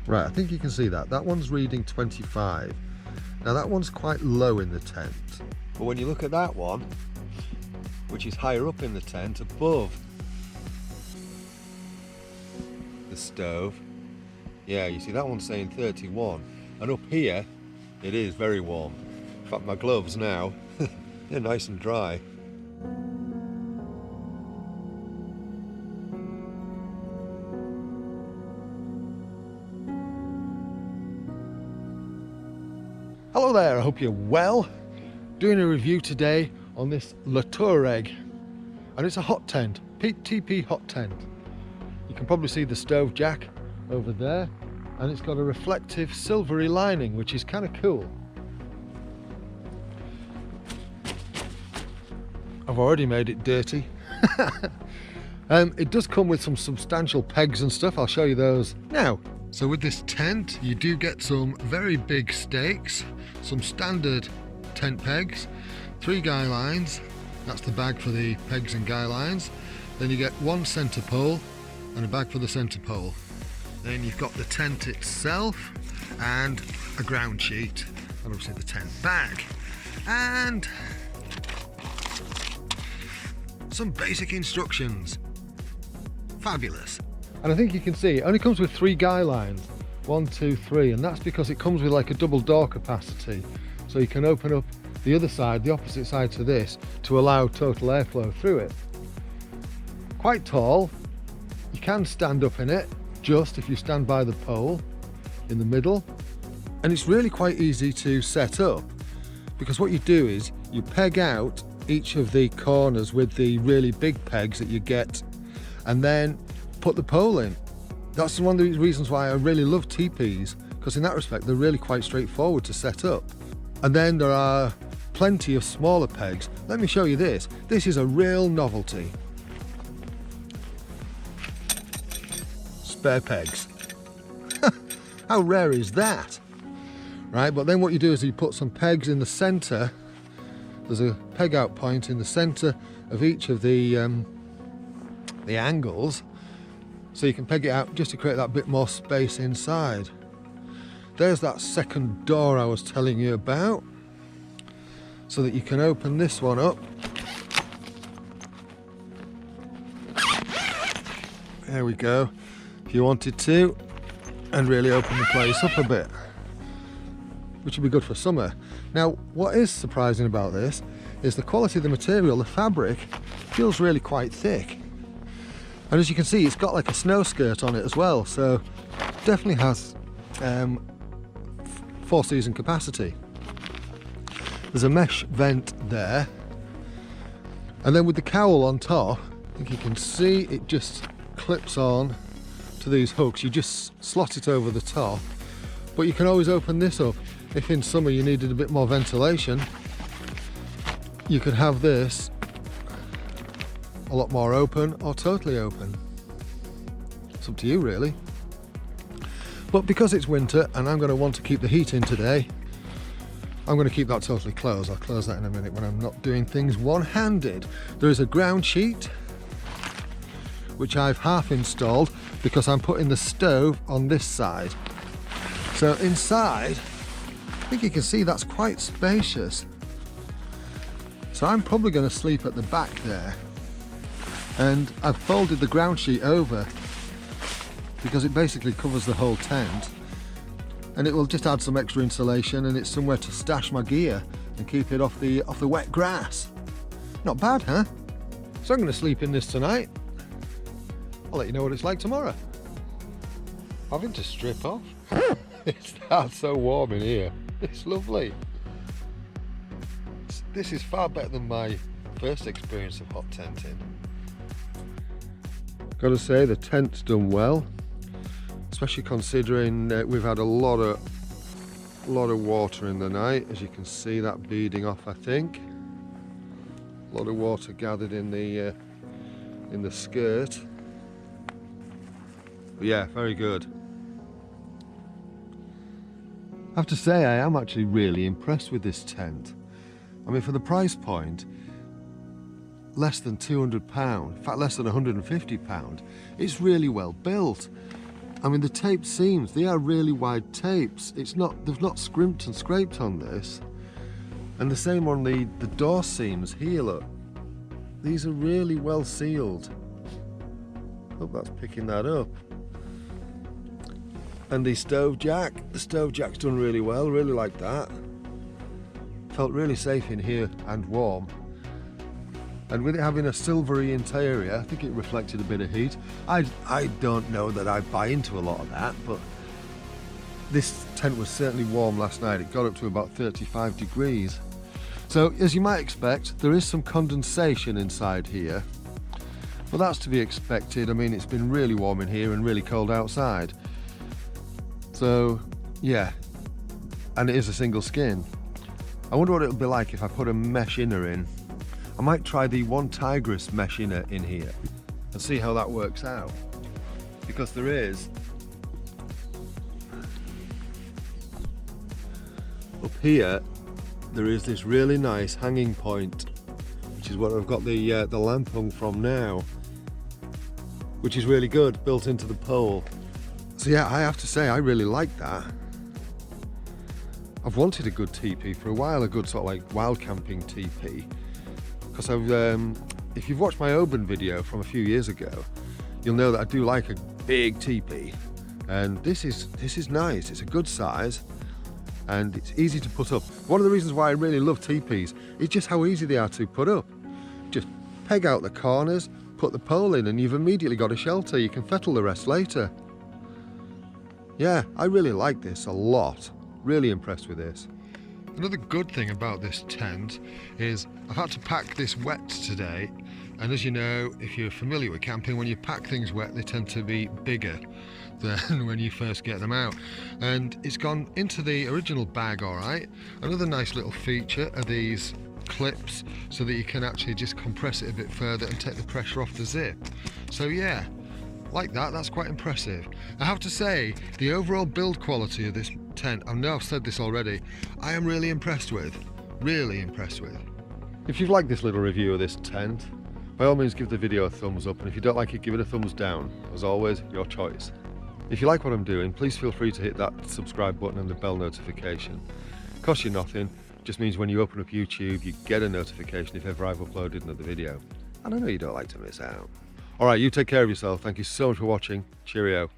Right, I think you can see that. That one's reading 25. Now that one's quite low in the tent. But when you look at that one, which is higher up in the tent, above the stove, yeah, you see that one's saying 31. And up here, it is very warm. In fact, my gloves now, they're nice and dry. Hello there, I hope you're well. Doing a review today on this Latourreg, and it's a hot tent, Teepee hot tent. You can probably see the stove jack over there, and it's got a reflective silvery lining, which is kind of cool. I've already made it dirty. It does come with some substantial pegs and stuff. I'll show you those now. So with this tent, you do get some very big stakes, some standard tent pegs, 3 guy lines, that's the bag for the pegs and guy lines. Then you get 1 center pole and a bag for the center pole. Then you've got the tent itself and a ground sheet, and obviously the tent bag, and some basic instructions. Fabulous. And I think you can see it only comes with 3 guy lines, 1, 2, 3, and that's because it comes with like a double door capacity, so you can open up the other side, the opposite side to this, to allow total airflow through it. Quite tall. You can stand up in it, just if you stand by the pole in the middle, and it's really quite easy to set up, because what you do is you peg out each of the corners with the really big pegs that you get, and then put the pole in. That's one of the reasons why I really love teepees, because in that respect they're really quite straightforward to set up. And then there are plenty of smaller pegs. Let me show you this. This is a real novelty. Spare pegs. How rare is that? Right, but then what you do is you put some pegs in the center. There's a peg out point in the center of each of the angles, so you can peg it out just to create that bit more space inside. There's that second door I was telling you about, so that you can open this one up. There we go, if you wanted to, and really open the place up a bit, which would be good for summer. Now, what is surprising about this is the quality of the material. The fabric feels really quite thick. And as you can see, it's got like a snow skirt on it as well, so definitely has 4-season capacity. There's a mesh vent there, and then with the cowl on top, I think you can see it just clips on to these hooks. You just slot it over the top, but you can always open this up. If in summer you needed a bit more ventilation, you could have this a lot more open or totally open. It's up to you really. But because it's winter and I'm going to want to keep the heat in today, I'm going to keep that totally closed. I'll close that in a minute when I'm not doing things one-handed. There is a ground sheet which I've half installed because I'm putting the stove on this side. So inside, I think you can see that's quite spacious. So I'm probably going to sleep at the back there. And I've folded the ground sheet over because it basically covers the whole tent, and it will just add some extra insulation, and it's somewhere to stash my gear and keep it off the wet grass. Not bad, huh? So I'm going to sleep in this tonight. I'll let you know what it's like tomorrow. Having to strip off. It's so warm in here. It's lovely. This is far better than my first experience of hot tenting. Gotta say, the tent's done well, especially considering we've had a lot of water in the night. As you can see, that beading off, I think. A lot of water gathered in the skirt. But yeah, very good. I have to say, I am actually really impressed with this tent. I mean, for the price point, less than £200, in fact less than £150, it's really well built. I mean, the tape seams, they are really wide tapes. They've not scrimped and scraped on this. And the same on the door seams here, look. These are really well sealed. Hope that's picking that up. And the stove jack's done really well, really like that. Felt really safe in here and warm. And with it having a silvery interior, I think it reflected a bit of heat. I don't know that I buy into a lot of that, but this tent was certainly warm last night. It got up to about 35 degrees. So as you might expect, there is some condensation inside here, but that's to be expected. I mean, it's been really warm in here and really cold outside. So yeah, and it is a single skin. I wonder what it'll be like if I put a mesh inner in. I might try the One Tigress mesh inner in here and see how that works out. Because there is, up here, there is this really nice hanging point, which is what I've got the lamp hung from now, which is really good, built into the pole. So yeah, I have to say, I really like that. I've wanted a good teepee for a while, a good sort of like wild camping teepee. Because if you've watched my Oban video from a few years ago, you'll know that I do like a big teepee. And this is nice, it's a good size, and it's easy to put up. One of the reasons why I really love teepees is just how easy they are to put up. Just peg out the corners, put the pole in, and you've immediately got a shelter. You can fettle the rest later. Yeah, I really like this a lot. Really impressed with this. Another good thing about this tent is I've had to pack this wet today, and as you know, if you're familiar with camping, when you pack things wet they tend to be bigger than when you first get them out, and it's gone into the original bag all right. Another nice little feature are these clips so that you can actually just compress it a bit further and take the pressure off the zip. So yeah, like that, that's quite impressive. I have to say, the overall build quality of this tent, I know I've said this already, I am really impressed with. Really impressed with. If you've liked this little review of this tent, by all means give the video a thumbs up, and if you don't like it, give it a thumbs down. As always, your choice. If you like what I'm doing, please feel free to hit that subscribe button and the bell notification. Costs you nothing, just means when you open up YouTube, you get a notification if ever I've uploaded another video. And I know you don't like to miss out. Alright, you take care of yourself. Thank you so much for watching. Cheerio.